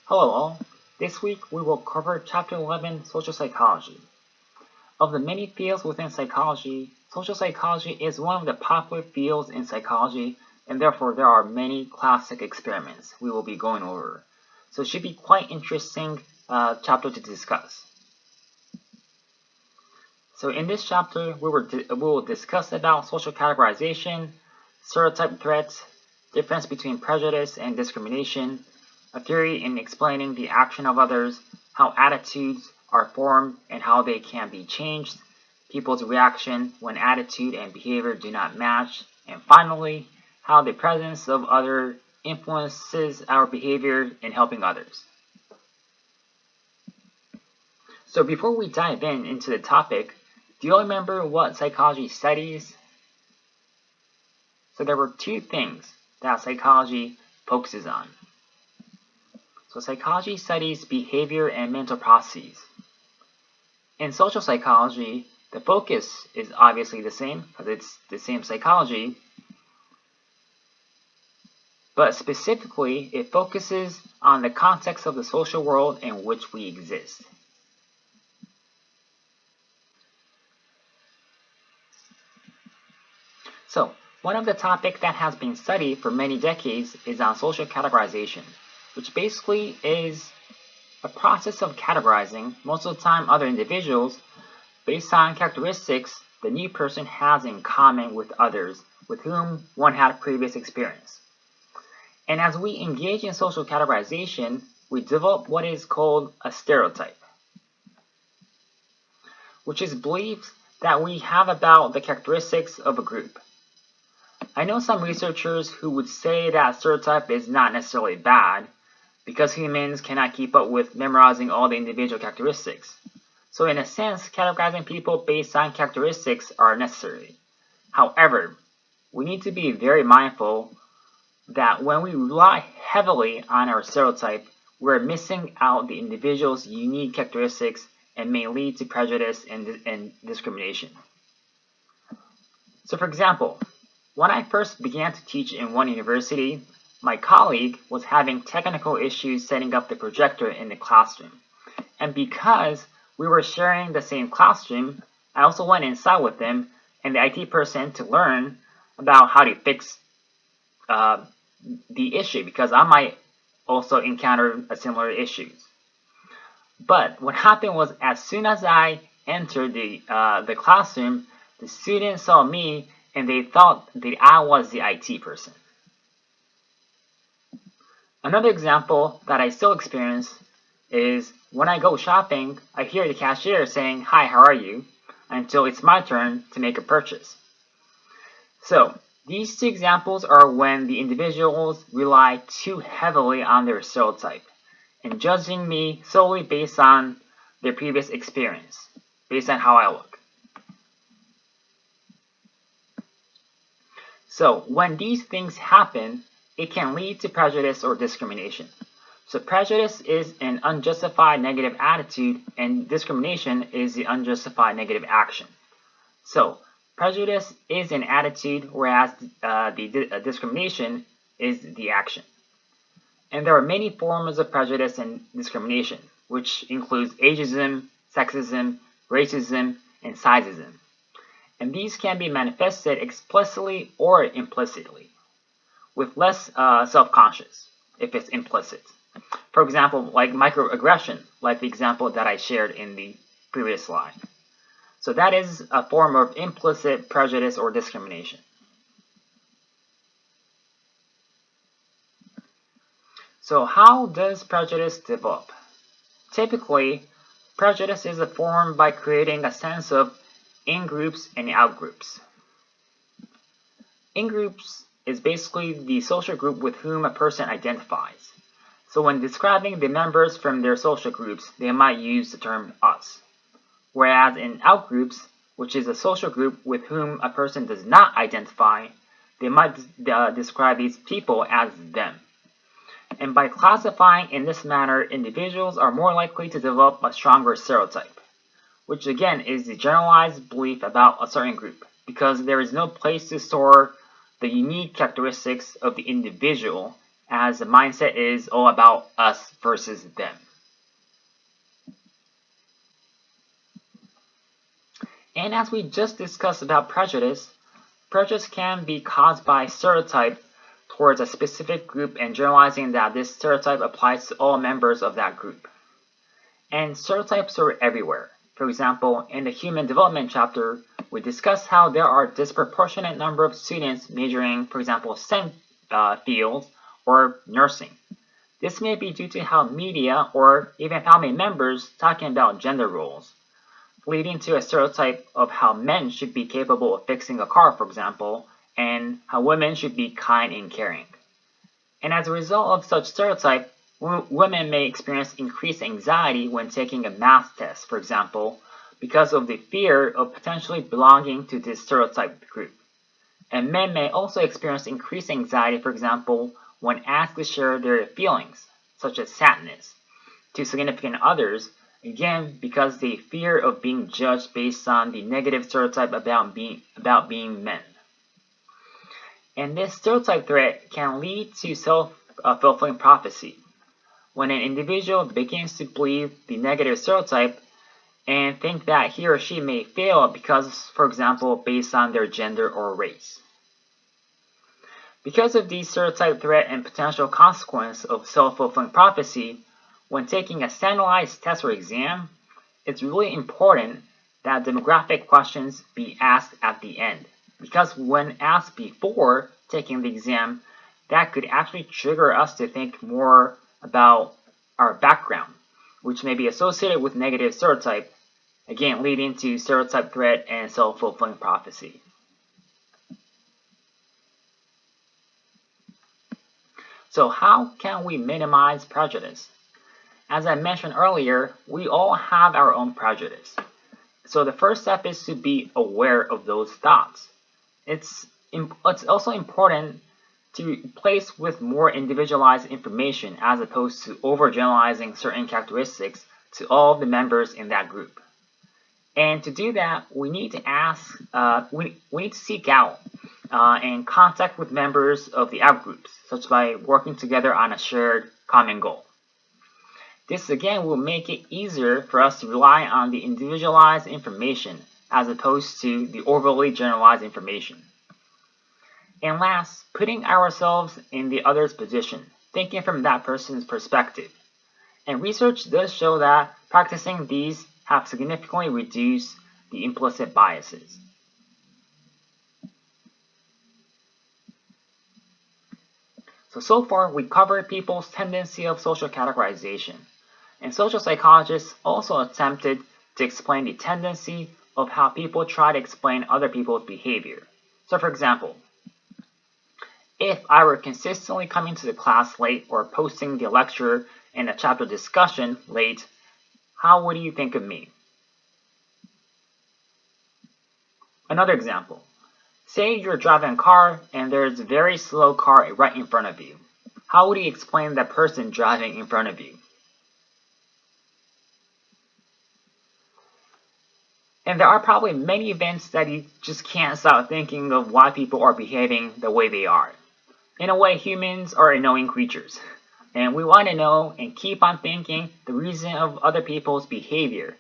Hello all. This week we will cover Chapter 11, Social Psychology. Of the many fields within psychology, social psychology is one of the popular fields in psychology, and therefore there are many classic experiments we will be going over. So it should be quite interesting chapter to discuss. So in this chapter, we will discuss about social categorization, stereotype threats, difference between prejudice and discrimination, a theory in explaining the action of others, how attitudes are formed and how they can be changed, people's reaction when attitude and behavior do not match, and finally, how the presence of other influences our behavior in helping others. So before we dive into the topic, do you all remember what psychology studies? So there were two things that psychology focuses on. So psychology studies behavior and mental processes. In social psychology, the focus is obviously the same because it's the same psychology, but specifically it focuses on the context of the social world in which we exist. So, one of the topics that has been studied for many decades is on social categorization, which basically is a process of categorizing, most of the time other individuals, based on characteristics the new person has in common with others with whom one had previous experience. And as we engage in social categorization, we develop what is called a stereotype, which is beliefs that we have about the characteristics of a group. I know some researchers who would say that stereotype is not necessarily bad, because humans cannot keep up with memorizing all the individual characteristics. So in a sense, categorizing people based on characteristics are necessary. However, we need to be very mindful that when we rely heavily on our stereotype, we're missing out the individual's unique characteristics and may lead to prejudice and discrimination. So for example, when I first began to teach in one university, my colleague was having technical issues setting up the projector in the classroom. And because we were sharing the same classroom, I also went inside with them and the IT person to learn about how to fix the issue, because I might also encounter a similar issues. But what happened was, as soon as I entered the classroom, the students saw me and they thought that I was the IT person. Another example that I still experience is when I go shopping, I hear the cashier saying, "Hi, how are you?" until it's my turn to make a purchase. So, these two examples are when the individuals rely too heavily on their stereotype and judging me solely based on their previous experience, based on how I look. So, when these things happen, it can lead to prejudice or discrimination. So prejudice is an unjustified negative attitude, and discrimination is the unjustified negative action. So prejudice is an attitude, whereas discrimination is the action. And there are many forms of prejudice and discrimination, which includes ageism, sexism, racism, and sizeism. And these can be manifested explicitly or implicitly, with less self-conscious if it's implicit. For example, like microaggression, like the example that I shared in the previous slide. So that is a form of implicit prejudice or discrimination. So how does prejudice develop? Typically, prejudice is formed by creating a sense of in-groups and out-groups. In-groups is basically the social group with whom a person identifies. So when describing the members from their social groups, they might use the term us. Whereas in outgroups, which is a social group with whom a person does not identify, they might describe these people as them. And by classifying in this manner, individuals are more likely to develop a stronger stereotype, which again is the generalized belief about a certain group, because there is no place to store the unique characteristics of the individual as the mindset is all about us versus them. And as we just discussed about prejudice, prejudice can be caused by stereotype towards a specific group and generalizing that this stereotype applies to all members of that group. And stereotypes are everywhere. For example, in the Human Development chapter, we discussed how there are disproportionate number of students majoring, for example, STEM fields or nursing. This may be due to how media or even family members talking about gender roles, leading to a stereotype of how men should be capable of fixing a car, for example, and how women should be kind and caring. And as a result of such stereotype, women may experience increased anxiety when taking a math test, for example, because of the fear of potentially belonging to this stereotyped group. And men may also experience increased anxiety, for example, when asked to share their feelings, such as sadness, to significant others, again because they fear of being judged based on the negative stereotype about being men. And this stereotype threat can lead to self-fulfilling prophecy, when an individual begins to believe the negative stereotype and think that he or she may fail because, for example, based on their gender or race. Because of the stereotype threat and potential consequence of self-fulfilling prophecy, when taking a standardized test or exam, it's really important that demographic questions be asked at the end, because when asked before taking the exam, that could actually trigger us to think more about our background, which may be associated with negative stereotype, again leading to stereotype threat and self-fulfilling prophecy. So how can we minimize prejudice? As I mentioned earlier, we all have our own prejudice. So the first step is to be aware of those thoughts. It's also important to replace with more individualized information as opposed to overgeneralizing certain characteristics to all the members in that group. And to do that, we need to we need to seek out and contact with members of the outgroups, such by working together on a shared common goal. This again will make it easier for us to rely on the individualized information as opposed to the overly generalized information. And last, putting ourselves in the other's position, thinking from that person's perspective. And research does show that practicing these have significantly reduced the implicit biases. So far we covered people's tendency of social categorization. And social psychologists also attempted to explain the tendency of how people try to explain other people's behavior. So for example, if I were consistently coming to the class late or posting the lecture and a chapter discussion late, how would you think of me? Another example. Say you're driving a car and there's a very slow car right in front of you. How would you explain that person driving in front of you? And there are probably many events that you just can't stop thinking of why people are behaving the way they are. In a way, humans are annoying creatures, and we want to know and keep on thinking the reason of other people's behavior,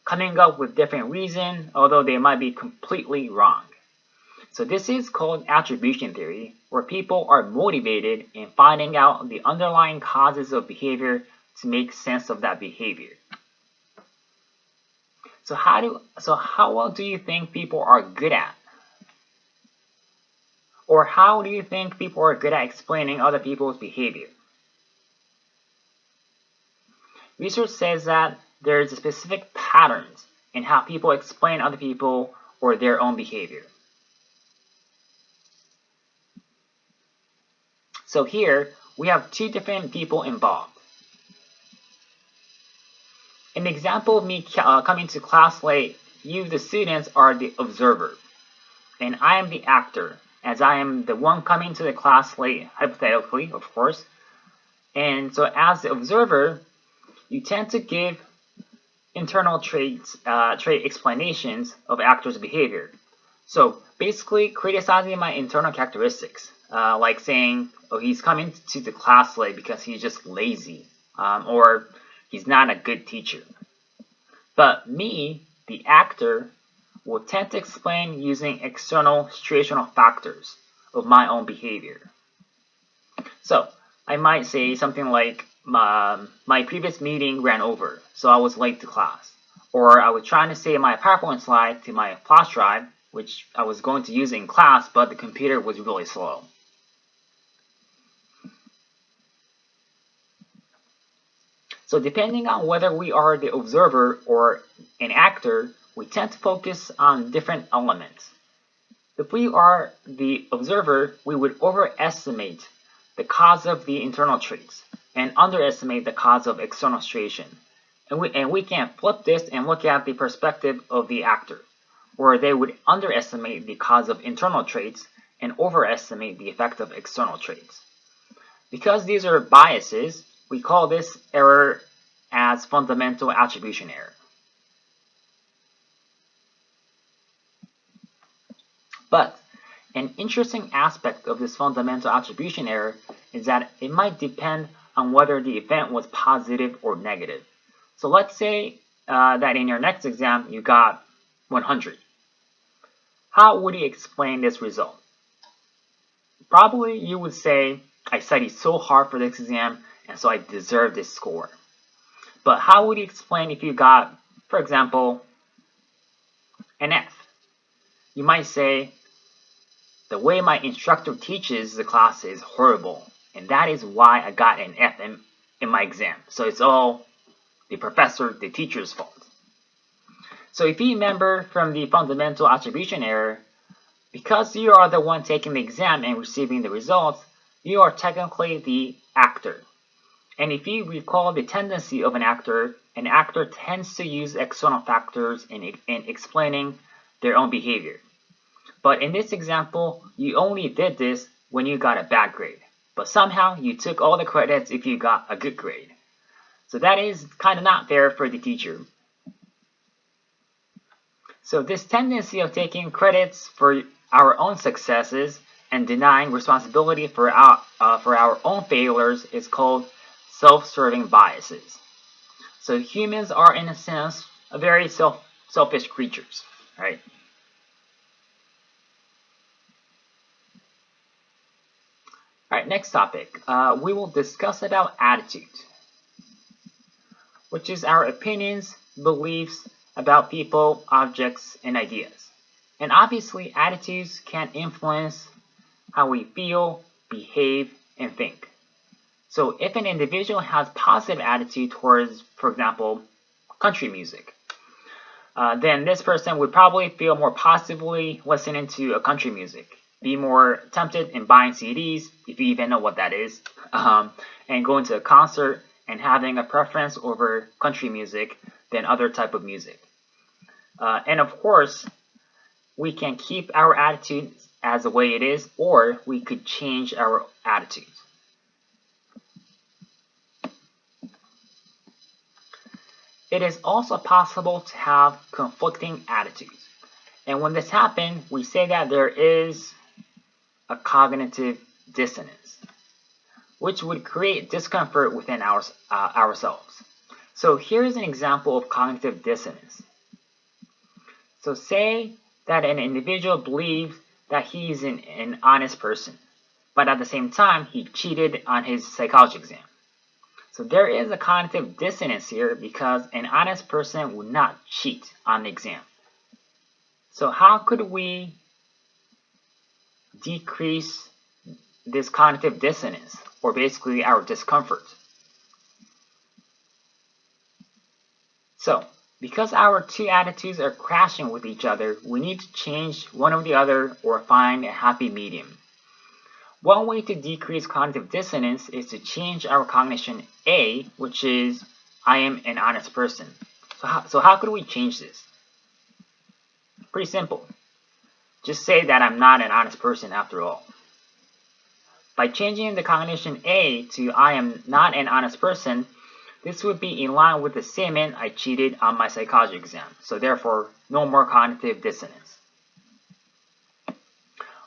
coming up with different reasons, although they might be completely wrong. So this is called attribution theory, where people are motivated in finding out the underlying causes of behavior to make sense of that behavior. So how well do you think people are good at? Or how do you think people are good at explaining other people's behavior? Research says that there is specific patterns in how people explain other people or their own behavior. So here, we have two different people involved. In the example of me coming to class late, you, the students, are the observer, and I am the actor, as I am the one coming to the class late, hypothetically, of course. And so as the observer, you tend to give internal trait explanations of actors' behavior. So basically criticizing my internal characteristics, like saying, oh, he's coming to the class late because he's just lazy, or he's not a good teacher. But me, the actor, will tend to explain using external situational factors of my own behavior. So I might say something like, my previous meeting ran over, so I was late to class. Or I was trying to save my PowerPoint slide to my flash drive, which I was going to use in class, but the computer was really slow. So depending on whether we are the observer or an actor, we tend to focus on different elements. If we are the observer, we would overestimate the cause of the internal traits and underestimate the cause of external situation. And we can flip this and look at the perspective of the actor, where they would underestimate the cause of internal traits and overestimate the effect of external traits. Because these are biases, we call this error as fundamental attribution error. But an interesting aspect of this fundamental attribution error is that it might depend on whether the event was positive or negative. So let's say that in your next exam you got 100. How would you explain this result? Probably you would say, I studied so hard for this exam and so I deserve this score. But how would you explain if you got, for example, an F? You might say, the way my instructor teaches the class is horrible, and that is why I got an F in my exam. So it's all the professor, the teacher's fault. So if you remember from the fundamental attribution error, because you are the one taking the exam and receiving the results, you are technically the actor. And if you recall the tendency of an actor tends to use external factors in explaining their own behavior. But in this example, you only did this when you got a bad grade. But somehow you took all the credits if you got a good grade. So that is kind of not fair for the teacher. So this tendency of taking credits for our own successes and denying responsibility for our own failures is called self-serving biases. So humans are, in a sense, very selfish creatures, right? Alright, next topic. We will discuss about attitude, which is our opinions, beliefs about people, objects, and ideas. And obviously, attitudes can influence how we feel, behave, and think. So if an individual has positive attitude towards, for example, country music, then this person would probably feel more positively listening to a country music, be more tempted in buying CDs, if you even know what that is, and going to a concert and having a preference over country music than other type of music. And of course, we can keep our attitude as the way it is, or we could change our attitude. It is also possible to have conflicting attitudes. And when this happens, we say that there is a cognitive dissonance, which would create discomfort within ourselves. So here's an example of cognitive dissonance. So say that an individual believes that he is an honest person, but at the same time, he cheated on his psychology exam. So there is a cognitive dissonance here because an honest person would not cheat on the exam. So how could we decrease this cognitive dissonance, or basically our discomfort? So, because our two attitudes are crashing with each other, we need to change one or the other or find a happy medium. One way to decrease cognitive dissonance is to change our cognition A, which is, I am an honest person. So how could we change this? Pretty simple. Just say that I'm not an honest person after all. By changing the cognition A to I am not an honest person, this would be in line with the statement I cheated on my psychology exam. So therefore, no more cognitive dissonance.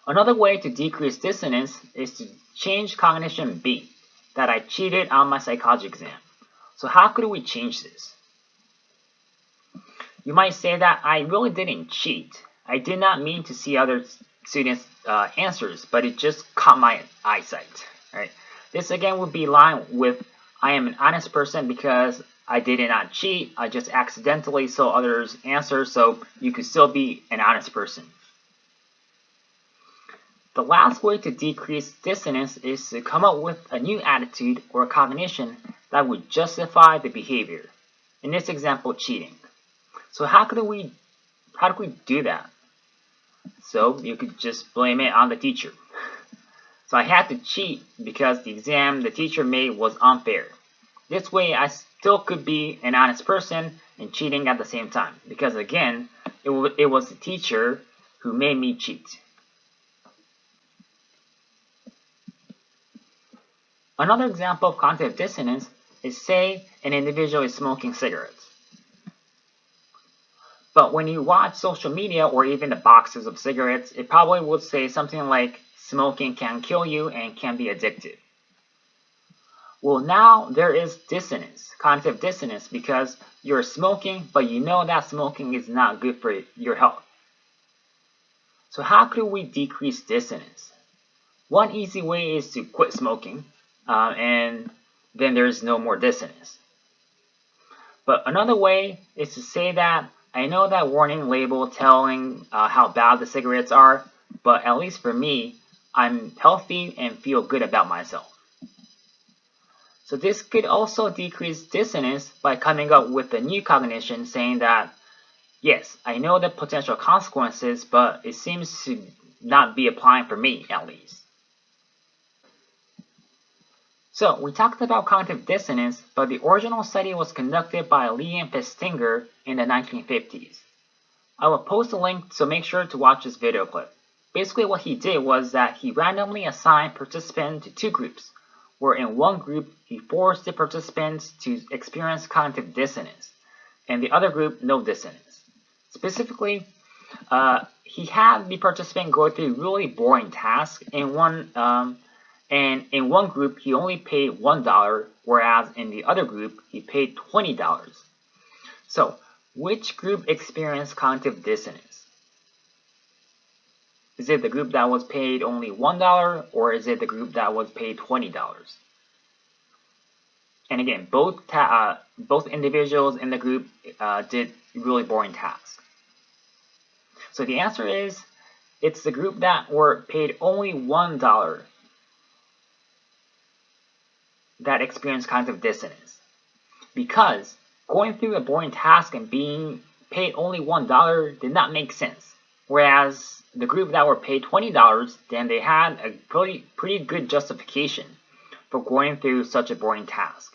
Another way to decrease dissonance is to change cognition B, that I cheated on my psychology exam. So how could we change this? You might say that I really didn't cheat. I did not mean to see other students' answers, but it just caught my eyesight. Right? This again would be in line with I am an honest person because I did not cheat. I just accidentally saw others' answers, so you could still be an honest person. The last way to decrease dissonance is to come up with a new attitude or cognition that would justify the behavior. In this example, cheating. So how do we do that? So you could just blame it on the teacher. So I had to cheat because the exam the teacher made was unfair. This way I still could be an honest person and cheating at the same time. Because again, it was the teacher who made me cheat. Another example of cognitive dissonance is, say, an individual is smoking cigarettes. But when you watch social media or even the boxes of cigarettes, it probably would say something like, smoking can kill you and can be addictive. Well, now there is dissonance, cognitive dissonance, because you're smoking, but you know that smoking is not good for your health. So how could we decrease dissonance? One easy way is to quit smoking, and then there's no more dissonance. But another way is to say that I know that warning label telling how bad the cigarettes are, but at least for me, I'm healthy and feel good about myself. So this could also decrease dissonance by coming up with a new cognition saying that, yes, I know the potential consequences, but it seems to not be applying for me at least. So we talked about cognitive dissonance, but the original study was conducted by Leon Festinger in the 1950s. I will post a link, so make sure to watch this video clip. Basically what he did was that he randomly assigned participants to two groups, where in one group he forced the participants to experience cognitive dissonance, and the other group no dissonance. Specifically, he had the participant go through really boring tasks and in one group he only paid $1, whereas in the other group he paid $20. So, which group experienced cognitive dissonance? Is it the group that was paid only $1, or is it the group that was paid $20? And again, both individuals in the group did really boring tasks. So the answer is, it's the group that were paid only $1 that experienced cognitive dissonance. Because going through a boring task and being paid only $1 did not make sense. Whereas the group that were paid $20, then they had a pretty good justification for going through such a boring task.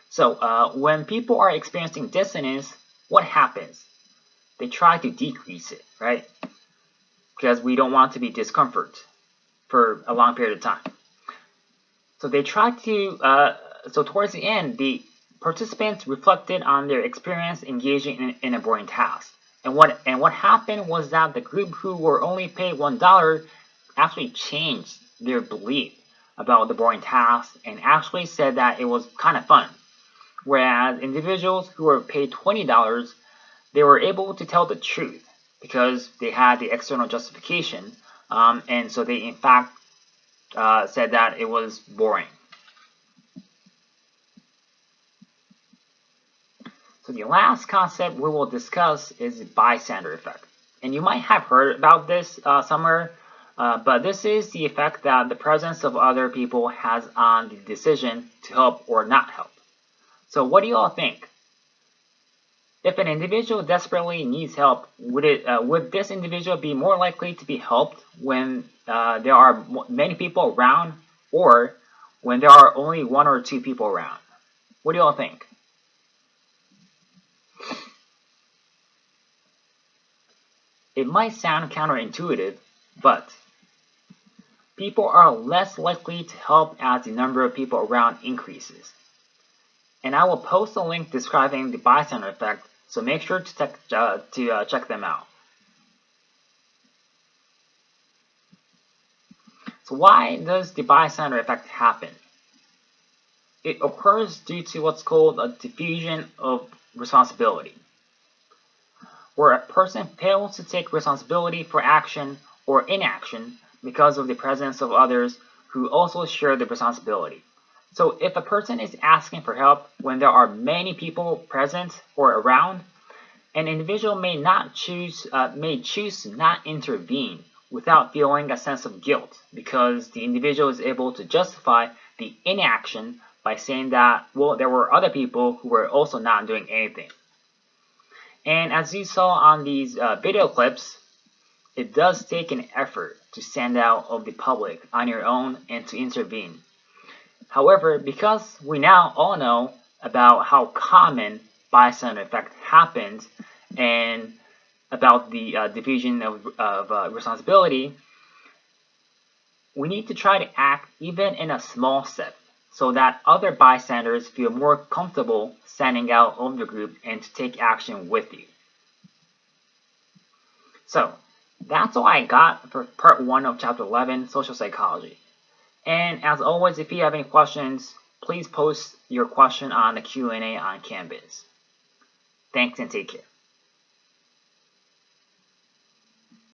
So when people are experiencing dissonance, what happens? They try to decrease it, right? Because we don't want to be discomfort for a long period of time. So they try to, so towards the end, the participants reflected on their experience engaging in a boring task. And what happened was that the group who were only paid $1 actually changed their belief about the boring task and actually said that it was kind of fun. Whereas individuals who were paid $20, they were able to tell the truth because they had the external justification, and so they in fact said that it was boring. So the last concept we will discuss is the bystander effect. And you might have heard about this somewhere, but this is the effect that the presence of other people has on the decision to help or not help. So what do you all think? If an individual desperately needs help, would this individual be more likely to be helped when there are many people around, or when there are only one or two people around? What do you all think? It might sound counterintuitive, but people are less likely to help as the number of people around increases. And I will post a link describing the bystander effect, so make sure to check them out. So why does the bystander effect happen? It occurs due to what's called a diffusion of responsibility, where a person fails to take responsibility for action or inaction because of the presence of others who also share the responsibility. So if a person is asking for help when there are many people present or around, an individual may choose to not intervene without feeling a sense of guilt, because the individual is able to justify the inaction by saying that, well, there were other people who were also not doing anything. And as you saw on these video clips, it does take an effort to stand out of the public on your own and to intervene. However, because we now all know about how common bystander effect happens and about the diffusion of responsibility, we need to try to act even in a small step so that other bystanders feel more comfortable standing out of the group and to take action with you. So, that's all I got for part 1 of chapter 11, social psychology. And as always, if you have any questions, please post your question on the Q&A on Canvas. Thanks and take care.